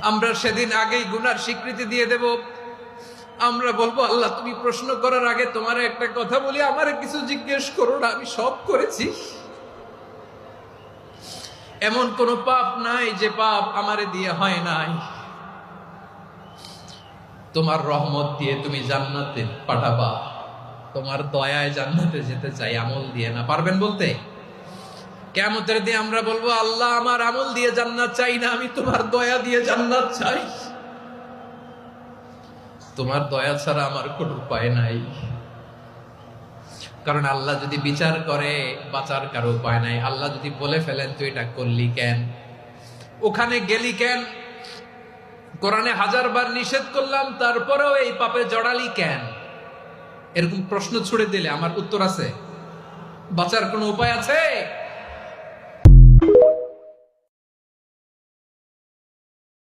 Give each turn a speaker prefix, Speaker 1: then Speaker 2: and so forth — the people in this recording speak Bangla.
Speaker 1: আমরা সেদিন আগেই গুনার স্বীকৃতি দিয়ে দেব। আমরা বলবো, আল্লাহ তুমি প্রশ্ন করার আগে তোমার একটা কথা বলি, আমারে কিছু জিজ্ঞেস করো না, আমি সব করেছি। এমন কোন পাপ নাই যে পাপ আমারে দিয়ে হয় নাই। তোমার রহমত দিয়ে তুমি জান্নাতে পাঠাবা, তোমার দয়ায় জান্নাতে যেতে চাই, আমল দিয়ে না। পারবেন বলতে? কিয়ামতের দিন আমরা বলবো, আল্লাহ আমার আমল দিয়ে জান্নাত চাই না, আমি তোমার দয়া দিয়ে জান্নাত চাই। তোমার দয়া ছাড়া আমার কোনো উপায় নাই। কারণ আল্লাহ যদি বিচার করে বাঁচার কারো উপায় নাই। আল্লাহ যদি বলে ফেলেন তুই এটা করলি কেন, ওখানে গেলি কেন, কোরআনে 1000 বার নিষেধ করলাম তারপরেও এই পাপে জড়ালি কেন, এরকম প্রশ্ন ছুড়ে দিলে আমার উত্তর আছে? বাঁচার কোনো উপায় আছে?